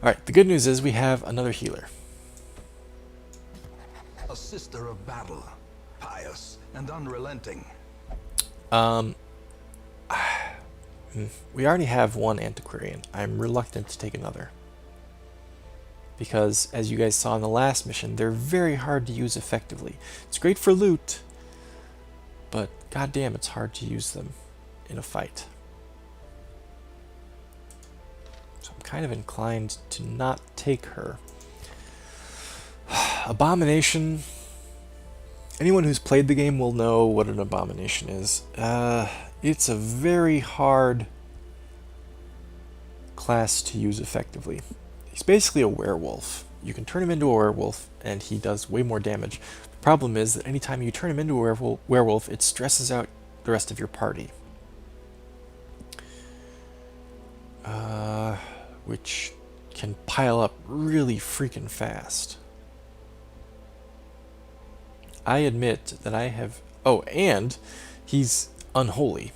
Alright, the good news is we have another healer. A sister of battle, pious and unrelenting. Um, we already have one antiquarian. I'm reluctant to take another. Because, as you guys saw in the last mission, they're very hard to use effectively. It's great for loot, but goddamn, it's hard to use them in a fight. So I'm kind of inclined to not take her. Abomination. Anyone who's played the game will know what an abomination is. It's a very hard class to use effectively. He's basically a werewolf. You can turn him into a werewolf, and he does way more damage. The problem is that anytime you turn him into a werewolf, it stresses out the rest of your party. Which can pile up really freaking fast. I admit that I have... Oh, and he's unholy.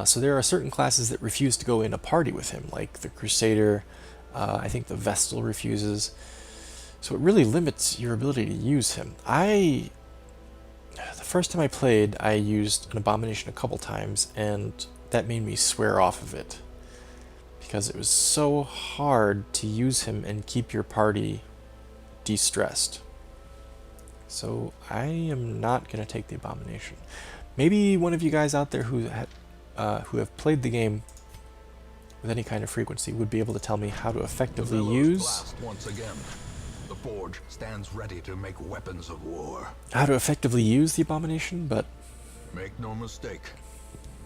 So there are certain classes that refuse to go in a party with him, like the Crusader. I think the Vestal refuses. So it really limits your ability to use him. The first time I played, I used an Abomination a couple times, and that made me swear off of it. Because it was so hard to use him and keep your party de-stressed. So I am not going to take the Abomination. Maybe one of you guys out there who have played the game with any kind of frequency would be able to tell me how to effectively use... Once again. The forge stands ready to make weapons of war. How to effectively use the Abomination, but... Make no mistake.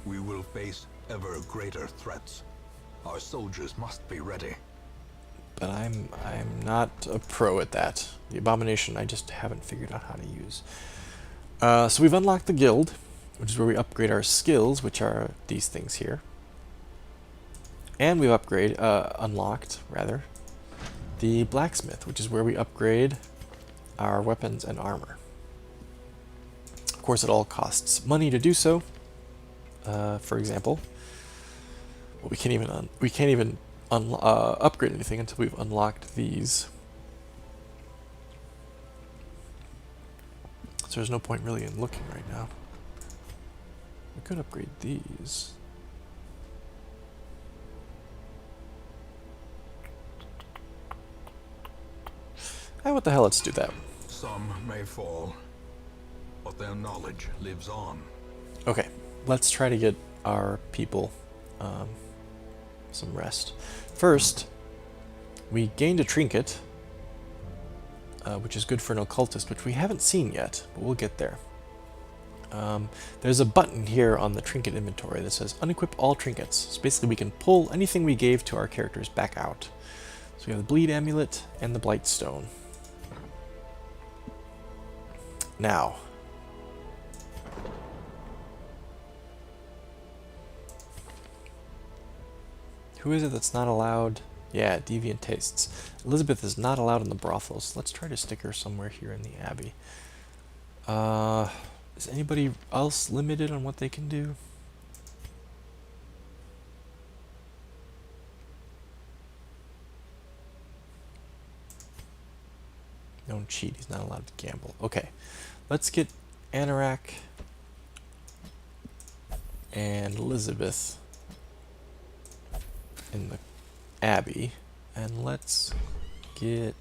We will face ever greater threats. Our soldiers must be ready. But I'm not a pro at that. The Abomination I just haven't figured out how to use. So we've unlocked the guild, which is where we upgrade our skills, which are these things here. And we've unlocked the blacksmith, which is where we upgrade our weapons and armor. Of course, it all costs money to do so. For example, well, we can't even upgrade anything until we've unlocked these. So there's no point really in looking right now. We could upgrade these. What the hell, let's do that. Some may fall, but their knowledge lives on. Okay, let's try to get our people some rest. First, we gained a trinket, which is good for an occultist, which we haven't seen yet, but we'll get there. There's a button here on the trinket inventory that says unequip all trinkets. So basically we can pull anything we gave to our characters back out. So we have the bleed amulet and the blight stone. Now, who is it that's not allowed? Yeah, deviant tastes. Elizabeth is not allowed in the brothels. Let's try to stick her somewhere here in the abbey. Is anybody else limited on what they can do? Don't cheat, he's not allowed to gamble. Okay, let's get Anorak and Elizabeth in the abbey, and let's get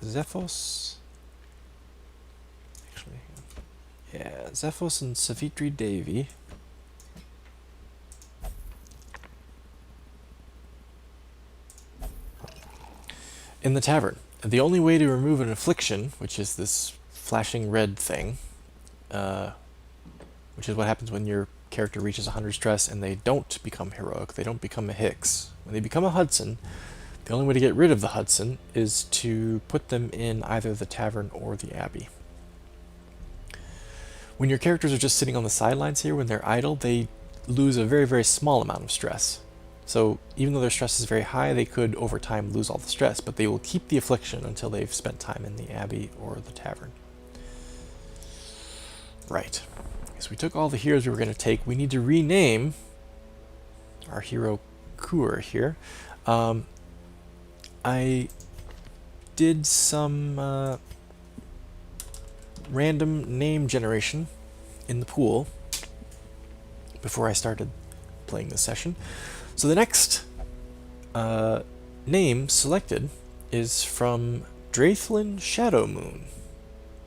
Zephos. Actually, yeah, Zephos and Savitri Devi. In the tavern. The only way to remove an affliction, which is this flashing red thing, which is what happens when your character reaches 100 stress and they don't become heroic, they don't become a Hicks. When they become a Hudson, the only way to get rid of the Hudson is to put them in either the tavern or the abbey. When your characters are just sitting on the sidelines here, when they're idle, they lose a very, very small amount of stress. So even though their stress is very high, they could over time lose all the stress, but they will keep the affliction until they've spent time in the abbey or the tavern. Right. So we took all the heroes we were going to take. We need to rename our hero Kur here. I did some random name generation in the pool before I started playing this session. So the next name selected is from Draithlin Shadowmoon.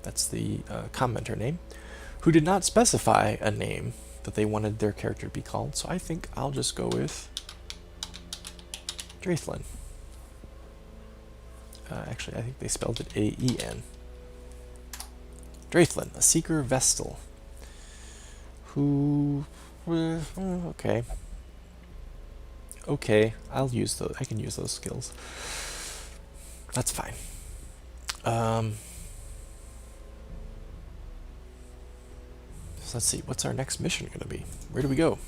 That's the commenter name, who did not specify a name that they wanted their character to be called, so I think I'll just go with Draithlin. Actually, I think they spelled it A-E-N. Draithlin, a Seeker Vestal, who... okay. Okay, I'll use those. I can use those skills. That's fine. So let's see, what's our next mission going to be? Where do we go?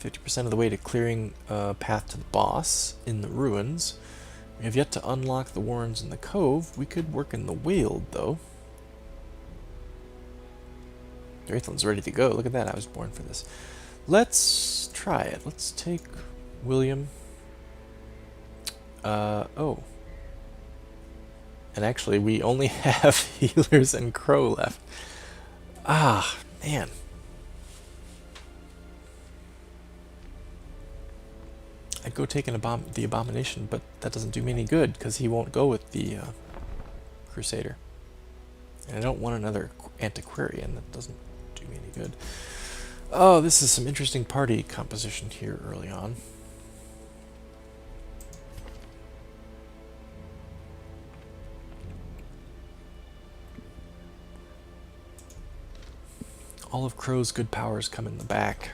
50% of the way to clearing a path to the boss in the ruins. We have yet to unlock the warrens in the cove. We could work in the Weald, though. Draithlin's ready to go. Look at that, I was born for this. Let's try it. Let's take William. Oh. And actually, we only have healers and Crow left. Ah, man. I'd go take the Abomination, but that doesn't do me any good, because he won't go with the Crusader. And I don't want another Antiquarian. That doesn't do me any good. Oh, this is some interesting party composition here early on. All of Crow's good powers come in the back.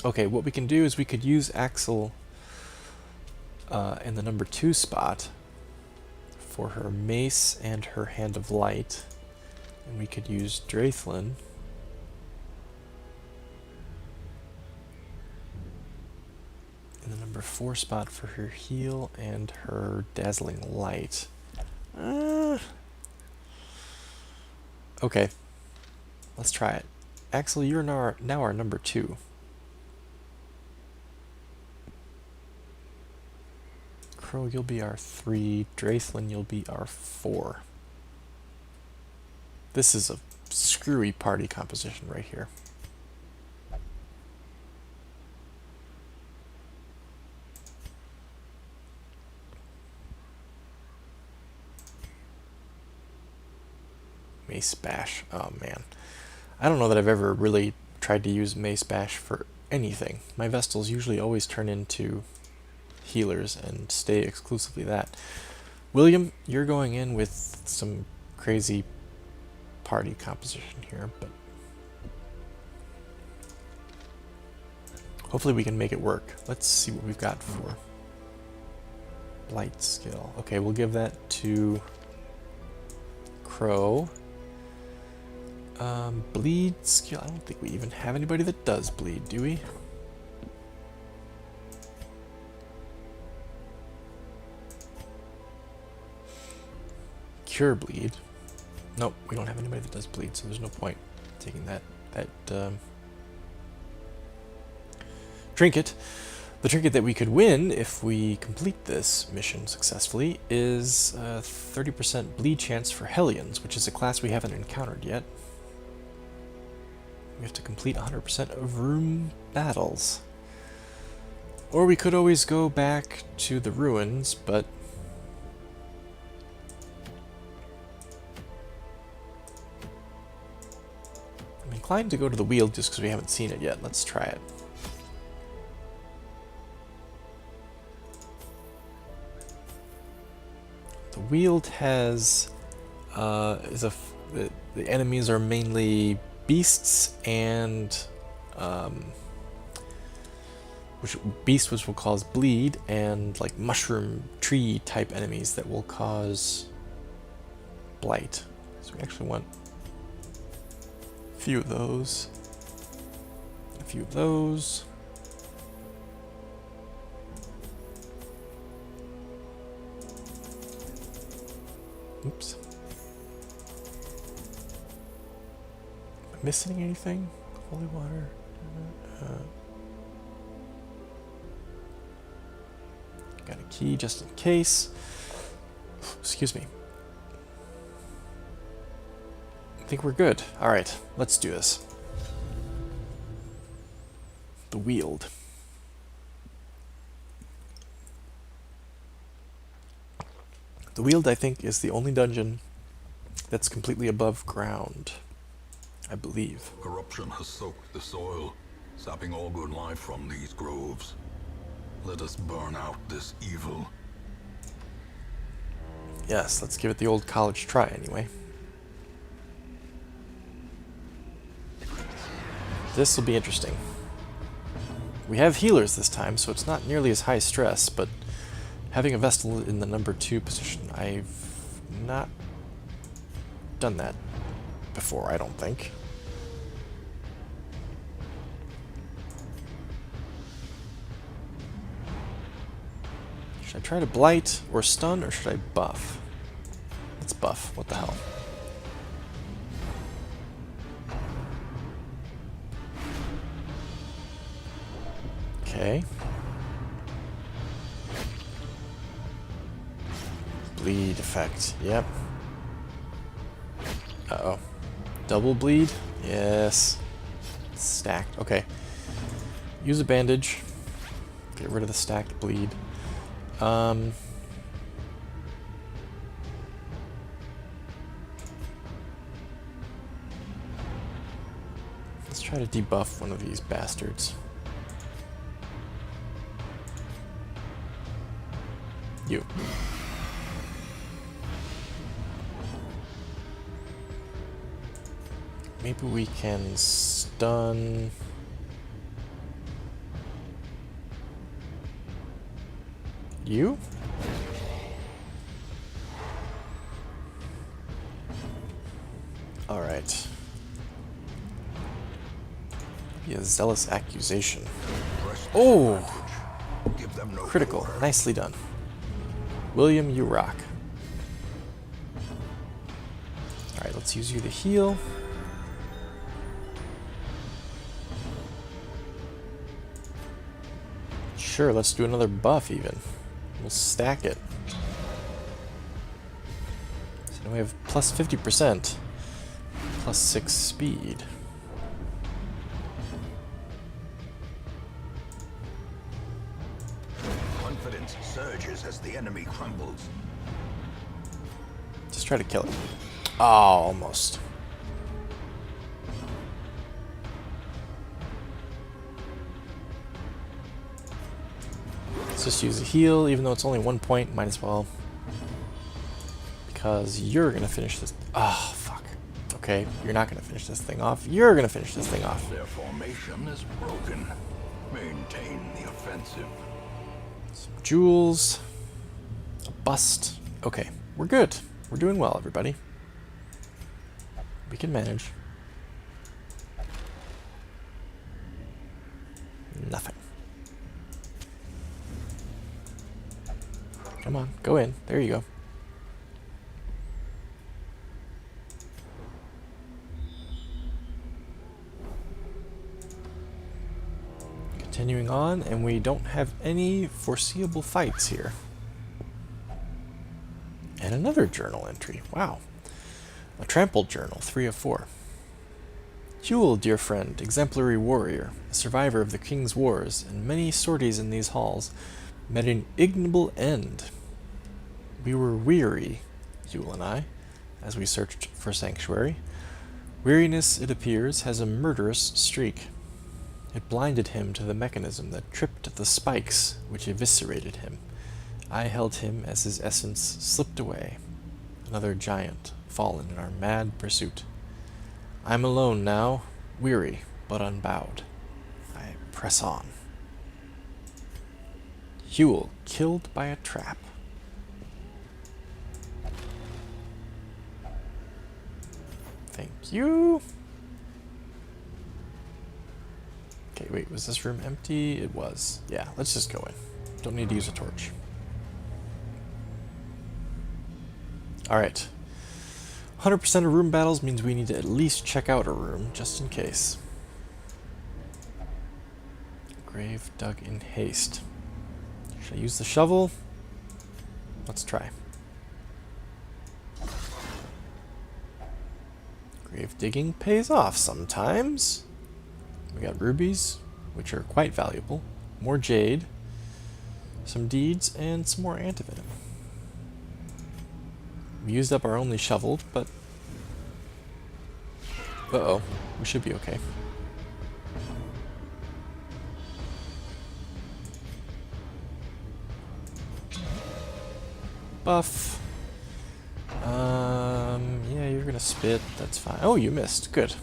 Okay, what we can do is we could use Axel in the number 2 spot for her mace and her hand of light. And we could use Draithlin in the number 4 spot for her heal and her dazzling light. Okay, let's try it. Axel, you're now our number 2. Crow, you'll be our 3. Draithlin, you'll be our 4. This is a screwy party composition right here. Mace Bash. Oh man. I don't know that I've ever really tried to use Mace Bash for anything. My Vestals usually always turn into healers and stay exclusively that. William, you're going in with some crazy party composition here, but hopefully we can make it work. Let's see what we've got for Blight skill. Okay, we'll give that to Crow. Bleed skill. I don't think we even have anybody that does bleed, do we? Cure bleed. Nope, we don't have anybody that does bleed, so there's no point taking that trinket. The trinket that we could win if we complete this mission successfully is 30% bleed chance for Hellions, which is a class we haven't encountered yet. We have to complete 100% of room battles. Or we could always go back to the ruins, but I'm inclined to go to the Weald just because we haven't seen it yet. Let's try it. The Weald has the enemies are mainly beasts and which will cause bleed, and like mushroom tree type enemies that will cause blight. So we actually want a few of those, a few of those. Oops. Am I missing anything? Holy water. Got a key just in case. Excuse me. I think we're good. Alright, let's do this. The Weald. The Weald, I think, is the only dungeon that's completely above ground. I believe. Corruption has soaked the soil, sapping all good life from these groves. Let us burn out this evil. Yes, let's give it the old college try anyway. This will be interesting. We have healers this time, so it's not nearly as high stress, but having a Vestal in the number 2 position, I've not done that before, I don't think. Should I try to blight or stun, or should I buff? Let's buff. What the hell? Okay. Bleed effect. Yep. Uh-oh. Double bleed? Yes. Stacked. Okay. Use a bandage. Get rid of the stacked bleed. Let's try to debuff one of these bastards. You. Maybe we can stun... you? Alright. Maybe a zealous accusation. Oh! Critical. Nicely done. William, you rock. Alright, let's use you to heal. Sure, let's do another buff even. We'll stack it. So now we have plus 50%, plus 6 speed. Confidence surges as the enemy crumbles. Just try to kill it. Oh, almost. Let's just use a heal, even though it's only 1 point, might as well. Because you're gonna finish this. Oh, fuck. Okay, you're not gonna finish this thing off. You're gonna finish this thing off. Their formation is broken. Maintain the offensive. Some jewels. A bust. Okay, we're good. We're doing well, everybody. We can manage. Nothing. Come on, go in. There you go. Continuing on, and we don't have any foreseeable fights here. And another journal entry. Wow. A trampled journal, 3 of 4. Weald, dear friend, exemplary warrior, a survivor of the king's wars, and many sorties in these halls, met an ignoble end. We were weary, Weald and I, as we searched for sanctuary. Weariness, it appears, has a murderous streak. It blinded him to the mechanism that tripped the spikes which eviscerated him. I held him as his essence slipped away. Another giant fallen in our mad pursuit. I'm alone now, weary but unbowed. I press on. Weald killed by a trap. Thank you. Okay, wait, was this room empty? It was. Yeah, let's just go in. Don't need to use a torch. Alright. 100% of room battles means we need to at least check out a room, just in case. Grave dug in haste. Should I use the shovel? Let's try. Grave digging pays off sometimes. We got rubies, which are quite valuable. More jade. Some deeds, and some more antivenom. We used up our only shovel, but... Uh-oh. We should be okay. Buff. Yeah, you're gonna spit. That's fine. Oh, you missed. Good.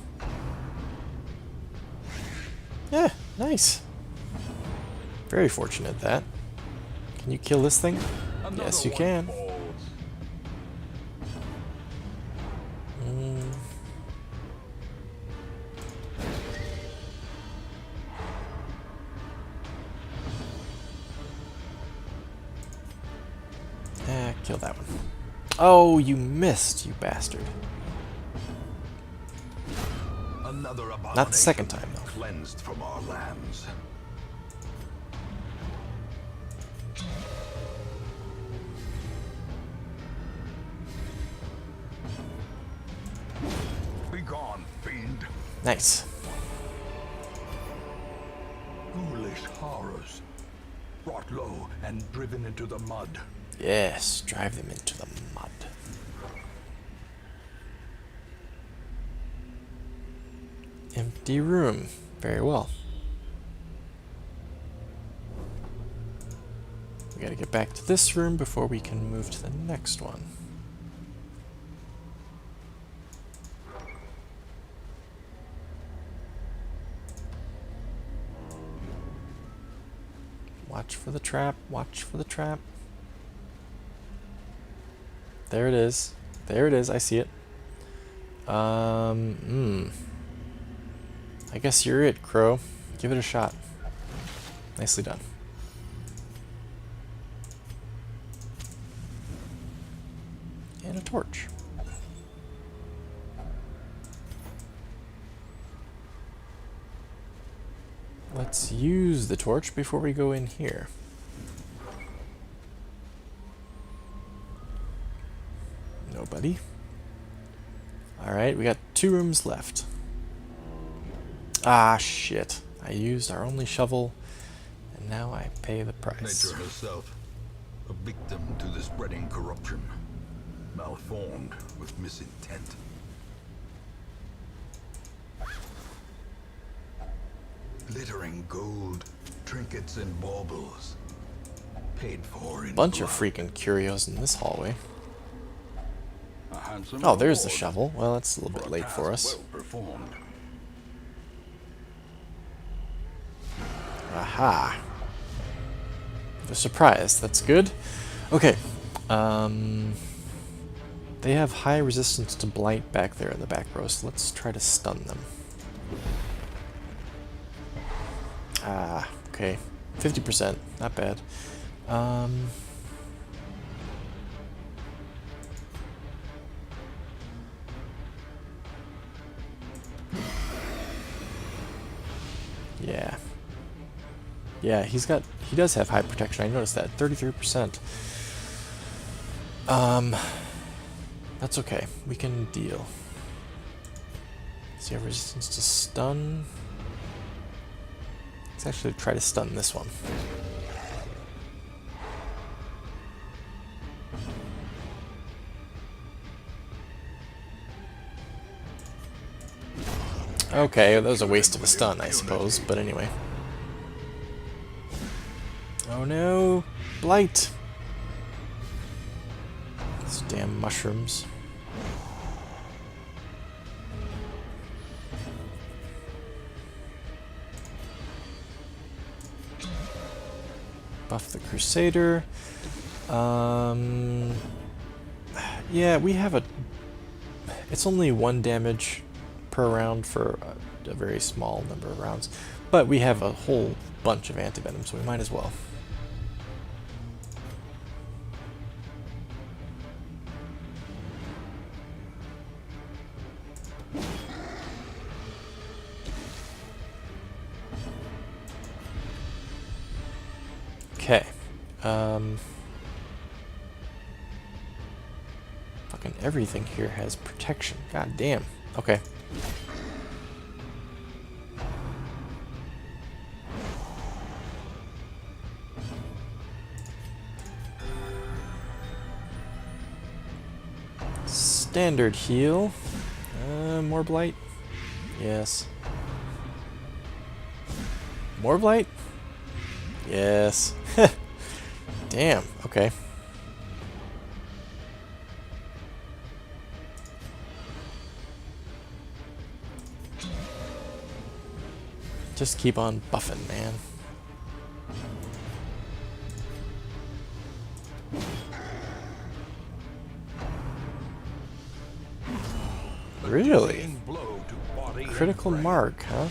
Yeah, nice. Very fortunate that. Can you kill this thing? Yes, you can. Kill that one. Oh, you missed, you bastard. Not the second time, though. Cleansed from our lands. Be gone, fiend. Nice. Ghoulish horrors. Brought low and driven into the mud. Yes, drive them into the mud. Empty room. Very well. We gotta get back to this room before we can move to the next one. Watch for the trap. Watch for the trap. There it is. There it is. I see it. I guess you're it, Crow. Give it a shot. Nicely done. And a torch. Let's use the torch before we go in here. Nobody. Alright, we got 2 rooms left. Ah, shit. I used our only shovel, and now I pay the price. Nature herself, a victim to the spreading corruption, malformed with misintent. Glittering gold, trinkets and baubles, paid for in Bunch of blood. freaking curios in this hallway. A handsome Oh, there's the reward shovel. Well, that's a little bit a late for task us. well performed. Aha. The surprise. That's good. Okay. They have high resistance to blight back there in the back row, so let's try to stun them. Ah, okay. 50%. Not bad. Yeah. Yeah, he does have high protection. I noticed that. 33%. That's okay. We can deal. Does he have resistance to stun? Let's actually try to stun this one. Okay, that was a waste of a stun, I suppose, but anyway. Oh no! Blight! These damn mushrooms. Buff the Crusader. Yeah, we have a... It's only 1 damage per round for a very small number of rounds, but we have a whole bunch of antivenom, so we might as well. Okay. Fucking everything here has protection. God damn. Okay. Standard heal. More blight? Yes. More blight? Yes. Damn, okay. Just keep on buffing, man. Really? Critical mark, huh?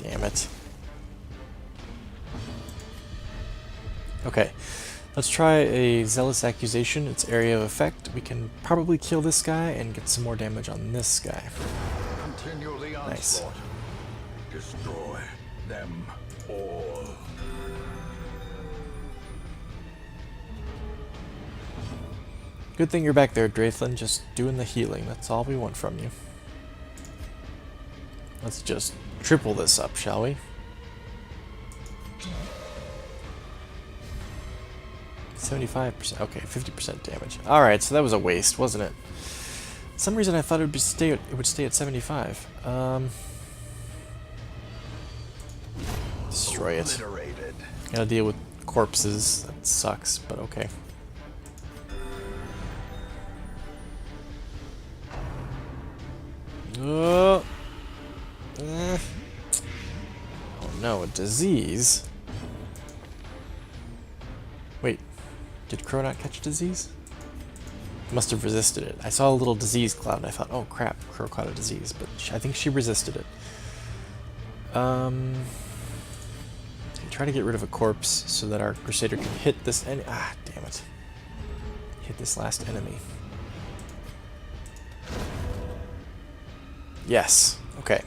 Damn it. Okay. Let's try a Zealous Accusation. Its area of effect. We can probably kill this guy and get some more damage on this guy. Continue the Nice. onslaught. Destroy them all. Good thing you're back there, Draithlin, just doing the healing. That's all we want from you. Let's just triple this up, shall we? 75%. Okay, 50% damage. Alright, so that was a waste, wasn't it? For some reason I thought it would stay at 75. Destroy it. Obliterated. Gotta deal with corpses. That sucks, but okay. Oh. Oh no, a disease? Wait, did Crow not catch disease? Must have resisted it. I saw a little disease cloud and I thought, oh crap, Crow caught a disease, but I think she resisted it. Try to get rid of a corpse so that our Crusader can hit this damn it. Hit this last enemy. Yes. Okay.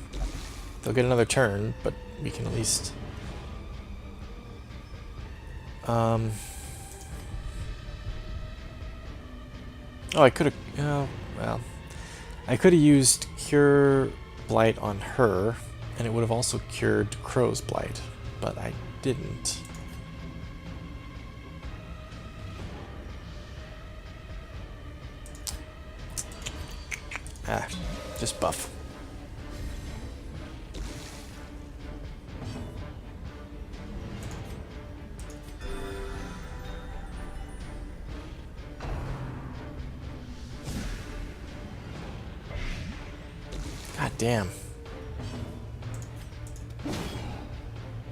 They'll get another turn, but we can at least... Oh, I could have... Oh, well. I could have used Cure Blight on her, and it would have also cured Crow's Blight, but I didn't. Just buff. God damn.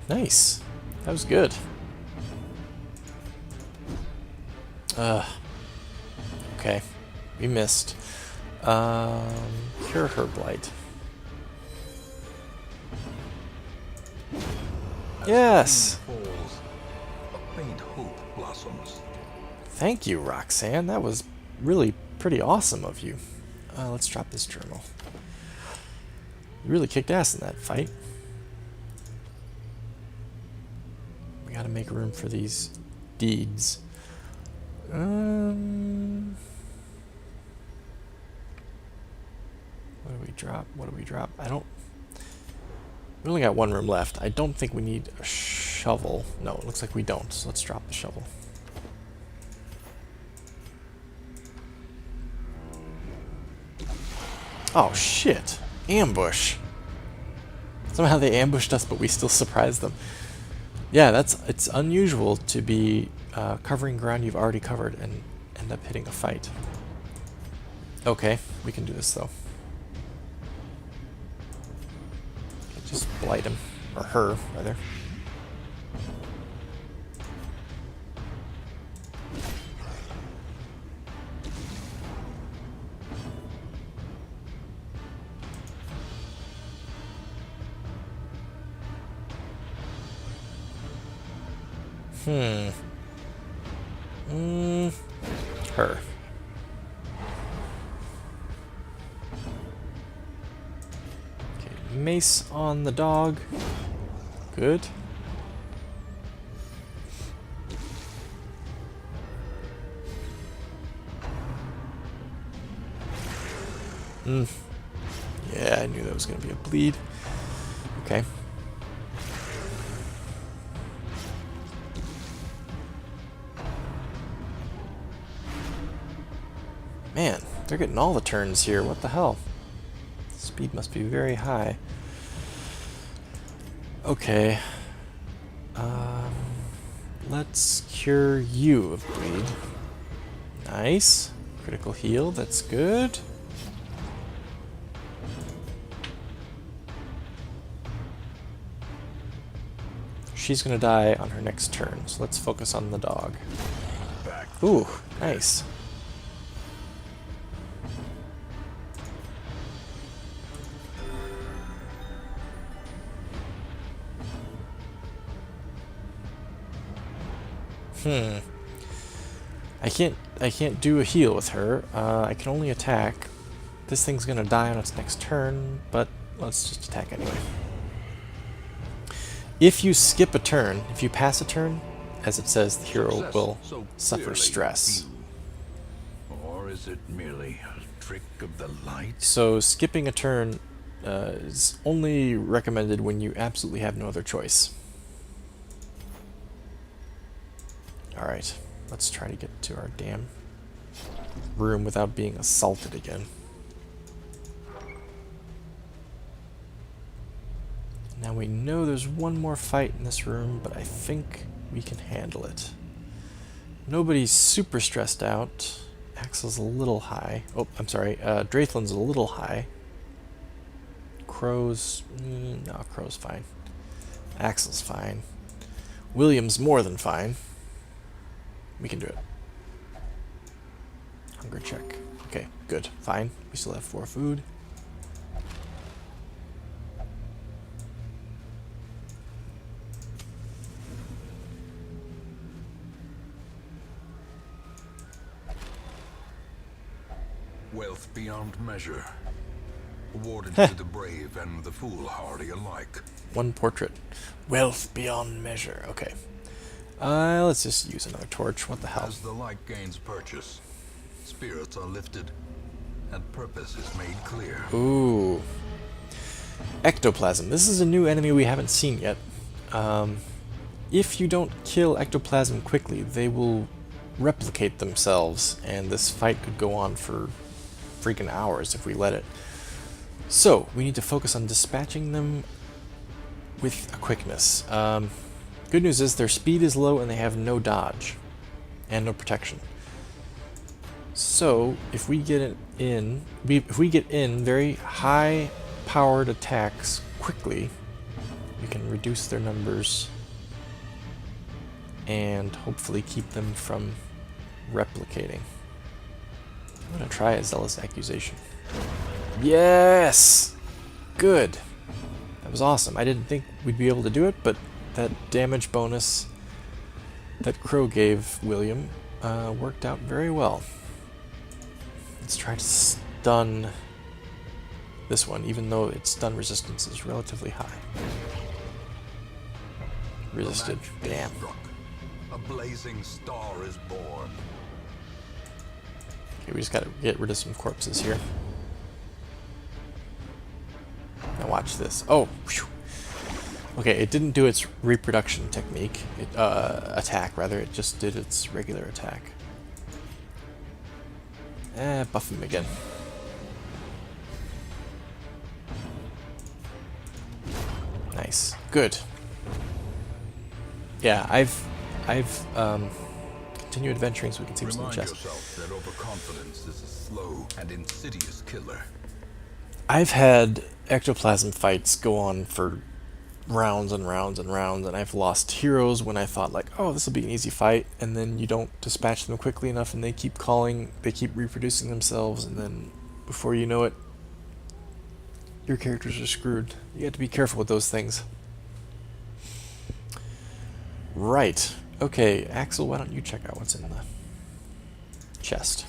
Nice. That was good. Okay. We missed. Cure her blight. Yes! Falls, a faint hope blossoms. Thank you, Roxanne. That was really pretty awesome of you. Let's drop this journal. You really kicked ass in that fight. We gotta make room for these deeds. What do we drop? What do we drop? We only got one room left. I don't think we need a shovel. No, it looks like we don't. So let's drop the shovel. Oh shit! Ambush! Somehow they ambushed us, but we still surprised them. Yeah, it's unusual to be covering ground you've already covered and end up hitting a fight. Okay, we can do this though. Just blight him. Or her, rather. Her. Okay, mace on the dog. Good. Yeah, I knew that was going to be a bleed. Okay. Man, they're getting all the turns here. What the hell? Speed must be very high. Okay. Let's cure you of bleed. Nice. Critical heal, that's good. She's gonna die on her next turn, so let's focus on the dog. Ooh, nice. I can't do a heal with her. I can only attack. This thing's gonna die on its next turn, but let's just attack anyway. If you skip a turn, if you pass a turn, as it says, the hero will suffer stress. Or is it merely a trick of the light? So skipping a turn is only recommended when you absolutely have no other choice. Alright, let's try to get to our damn room without being assaulted again. Now we know there's one more fight in this room, but I think we can handle it. Nobody's super stressed out. Axel's a little high. Oh, I'm sorry. Draithlin's a little high. Crow's... no, Crow's fine. Axel's fine. William's more than fine. We can do it. Hunger check. Okay, good. Fine. We still have 4 food. Wealth beyond measure. Awarded to the brave and the foolhardy alike. One portrait. Wealth beyond measure. Okay. Let's just use another torch. What the hell? As the light gains purchase, spirits are lifted, and purpose is made clear. Ooh. Ectoplasm. This is a new enemy we haven't seen yet. If you don't kill ectoplasm quickly, they will replicate themselves, and this fight could go on for freaking hours if we let it. So, we need to focus on dispatching them with a quickness. Good news is their speed is low and they have no dodge and no protection. So, if we get in very high powered attacks quickly, we can reduce their numbers and hopefully keep them from replicating. I'm gonna try a zealous accusation. Yes! Good. That was awesome. I didn't think we'd be able to do it, but that damage bonus that Crow gave William worked out very well. Let's try to stun this one, even though its stun resistance is relatively high. Resisted. Damn. A blazing star is born. Okay, we just gotta get rid of some corpses here. Now watch this. Oh! Whew. Okay, it didn't do its reproduction technique. Attack, rather. It just did its regular attack. Buff him again. Nice. Good. Yeah, I've continued adventuring so we can see what's in the chest. Remind yourself that overconfidence is a slow and insidious killer. I've had ectoplasm fights go on for rounds and rounds and rounds, and I've lost heroes when I thought, like, oh, this will be an easy fight, and then you don't dispatch them quickly enough, and they keep calling, they keep reproducing themselves, and then before you know it, your characters are screwed. You have to be careful with those things. Right. Okay, Axel, why don't you check out what's in the chest?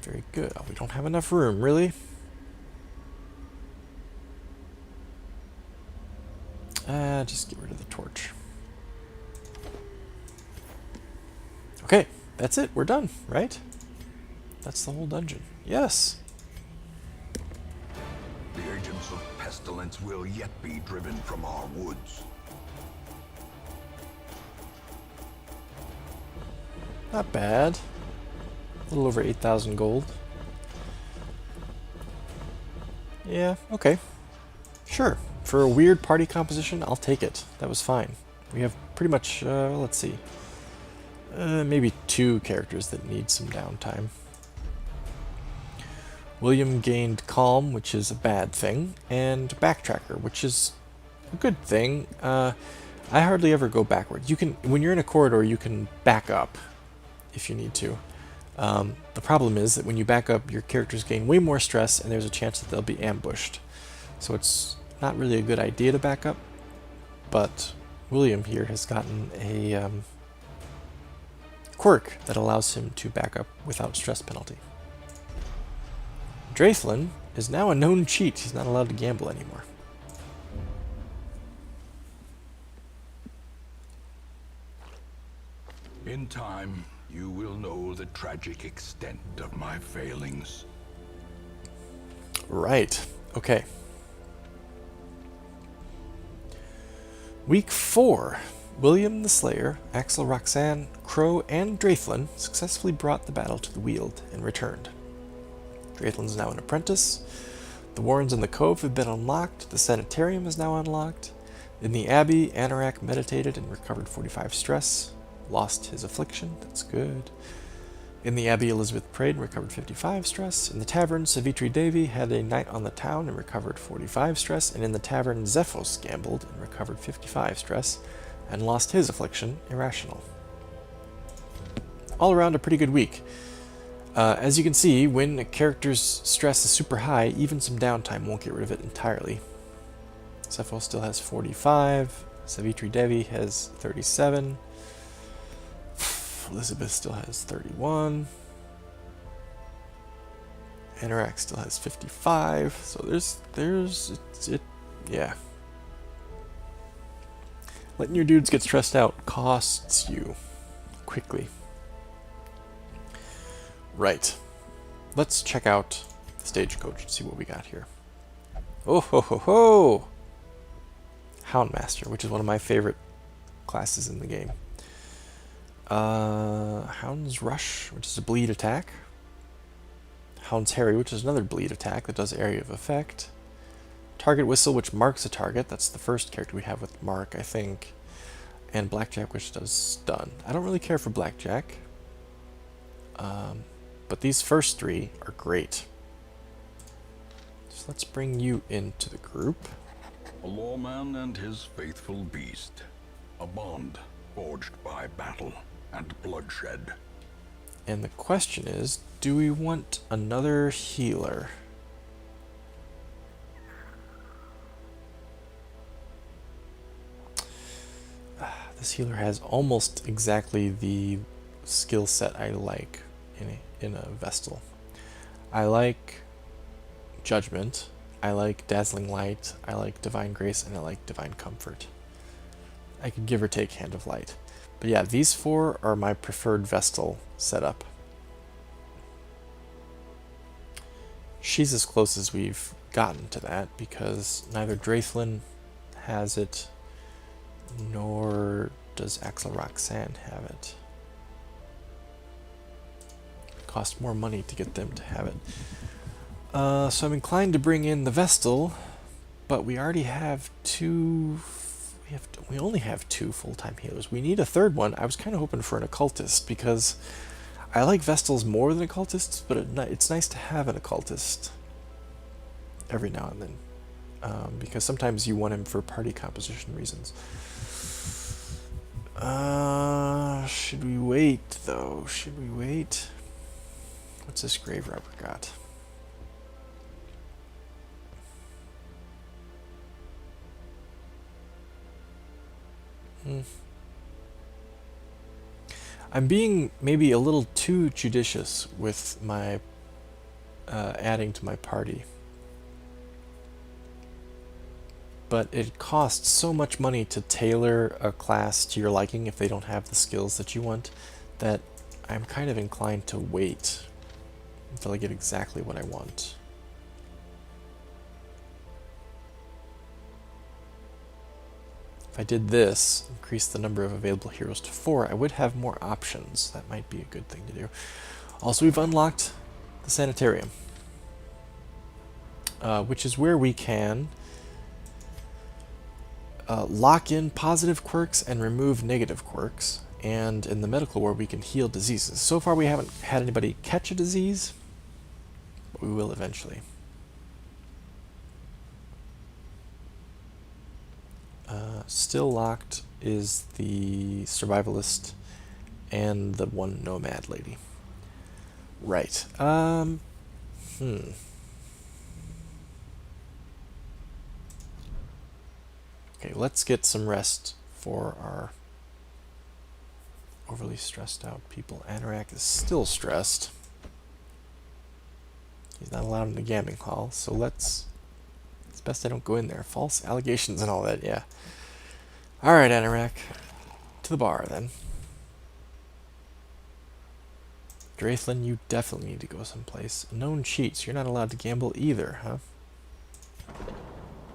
Very good. Oh, we don't have enough room, really? Just get rid of the torch. Okay, that's it. We're done, right? That's the whole dungeon. Yes. The agents of pestilence will yet be driven from our woods. Not bad. A little over 8,000 gold. Yeah, okay. Sure. For a weird party composition, I'll take it. That was fine. We have pretty much, let's see. Maybe 2 characters that need some downtime. William gained Calm, which is a bad thing, and Backtracker, which is a good thing. I hardly ever go backwards. You can, when you're in a corridor, you can back up if you need to. The problem is that when you back up, your characters gain way more stress, and there's a chance that they'll be ambushed. So it's not really a good idea to back up, but William here has gotten a quirk that allows him to back up without stress penalty. Draithlin is now a known cheat. He's not allowed to gamble anymore. In time, you will know the tragic extent of my failings. Right. Okay. Week 4. William the Slayer, Axel Roxanne, Crow, and Draithlin successfully brought the battle to the Weald and returned. Draithlin is now an apprentice. The warrens in the cove have been unlocked. The sanitarium is now unlocked. In the abbey, Anorak meditated and recovered 45 stress. Lost his affliction. That's good. In the abbey, Elizabeth prayed and recovered 55 stress. In the tavern, Savitri Devi had a night on the town and recovered 45 stress. And in the tavern, Zephos gambled and recovered 55 stress and lost his affliction, Irrational. All around a pretty good week. As you can see, when a character's stress is super high, even some downtime won't get rid of it entirely. Zephos still has 45. Savitri Devi has 37. Elizabeth still has 31. Anorak still has 55. So yeah. Letting your dudes get stressed out costs you quickly. Right. Let's check out the stagecoach and see what we got here. Oh ho ho ho! Houndmaster, which is one of my favorite classes in the game. Hound's Rush, which is a bleed attack. Hound's Harry, which is another bleed attack that does area of effect. Target Whistle, which marks a target. That's the first character we have with Mark, I think. And Blackjack, which does stun. I don't really care for Blackjack. But these first 3 are great. So let's bring you into the group. A lawman and his faithful beast. A bond forged by battle and bloodshed. And the question is, do we want another healer? This healer has almost exactly the skill set I like in a Vestal. I like Judgment, I like Dazzling Light, I like Divine Grace, and I like Divine Comfort. I could give or take Hand of Light. But yeah, these 4 are my preferred Vestal setup. She's as close as we've gotten to that, because neither Draithlin has it, nor does Axel Roxanne have it. It costs more money to get them to have it. So I'm inclined to bring in the Vestal, but we already have 2... We only have 2 full-time healers. We need a third one. I was kind of hoping for an occultist, because I like Vestals more than occultists, but it's nice to have an occultist every now and then, because sometimes you want him for party composition reasons. Should we wait, though? Should we wait? What's this grave robber got? I'm being maybe a little too judicious with my adding to my party. but it costs so much money to tailor a class to your liking if they don't have the skills that you want, that I'm kind of inclined to wait until I get exactly what I want. If I did this, increase the number of available heroes to 4, I would have more options. That might be a good thing to do. Also, we've unlocked the sanitarium, which is where we can lock in positive quirks and remove negative quirks. And in the medical ward, we can heal diseases. So far, we haven't had anybody catch a disease, but we will eventually. Still locked is the survivalist and the one nomad lady. Right. Okay, let's get some rest for our overly stressed out people. Anorak is still stressed. He's not allowed in the gambling hall, so it's best I don't go in there. False allegations and all that, yeah. Alright, Anorak. To the bar, then. Draithlin, you definitely need to go someplace. Known cheats. You're not allowed to gamble either, huh?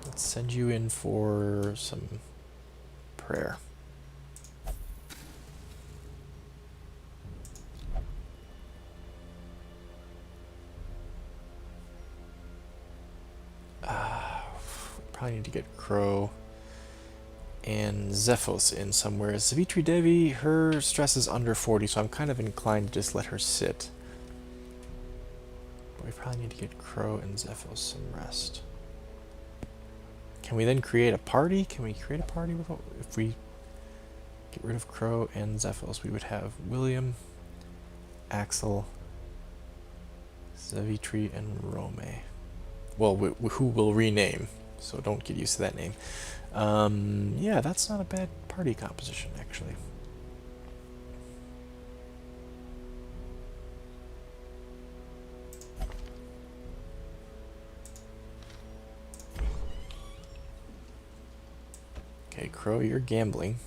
Let's send you in for some prayer. Probably need to get Crow and Zephos in somewhere. Savitri Devi, her stress is under 40, so I'm kind of inclined to just let her sit. But we probably need to get Crow and Zephos some rest. Can we then create a party? Can we create a party with, if we get rid of Crow and Zephos? We would have William, Axel, Savitri, and Rome. Well, who will rename, so don't get used to that name. Yeah, that's not a bad party composition, actually. Okay, Crow, you're gambling.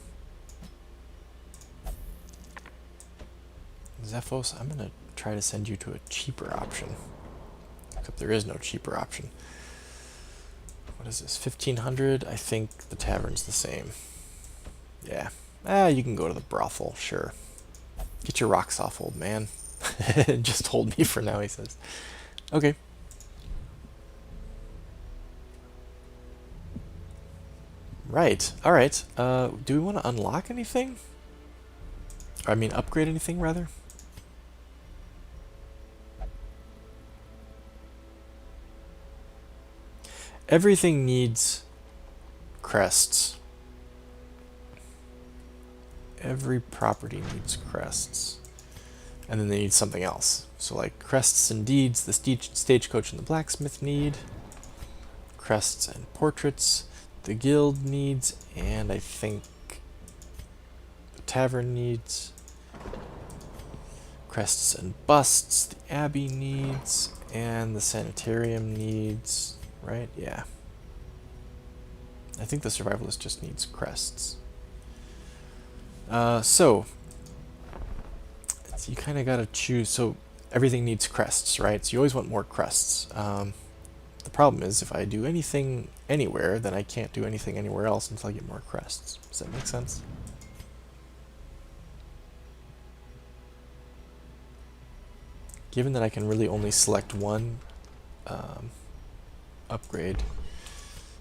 Zephos, I'm gonna try to send you to a cheaper option. Except there is no cheaper option. What is this, 1500? I think the tavern's the same. Yeah. You can go to the brothel, sure. Get your rocks off, old man. Just hold me for now, he says. Okay. Right. Alright. Do we want to unlock anything? Or, I mean, upgrade anything, rather? Everything needs crests. Every property needs crests. And then they need something else. So like crests and deeds, the stagecoach and the blacksmith need. Crests and portraits, the guild needs, and I think the tavern needs. Crests and busts, the abbey needs, and the sanitarium needs. Right? Yeah. I think the survivalist just needs crests. So you kind of got to choose. So everything needs crests, right? So you always want more crests. The problem is if I do anything anywhere, then I can't do anything anywhere else until I get more crests. Does that make sense? Given that I can really only select one upgrade,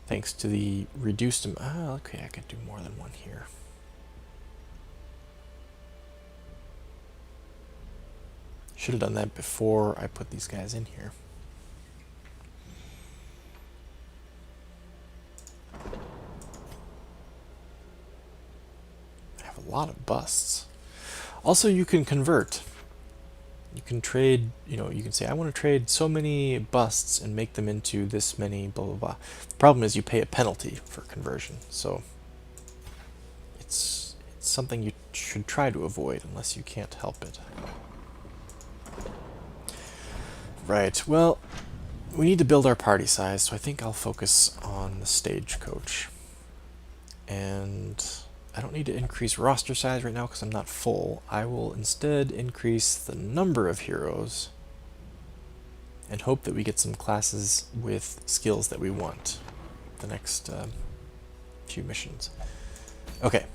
thanks to the reduced okay, I could do more than one here. Should have done that before I put these guys in here. I have a lot of busts. Also, you can convert. You can trade, you can say, I want to trade so many busts and make them into this many, blah, blah, blah. The problem is you pay a penalty for conversion, so it's something you should try to avoid unless you can't help it. Right, well, we need to build our party size, so I think I'll focus on the stagecoach. And I don't need to increase roster size right now because I'm not full. I will instead increase the number of heroes and hope that we get some classes with skills that we want the next few missions. Okay,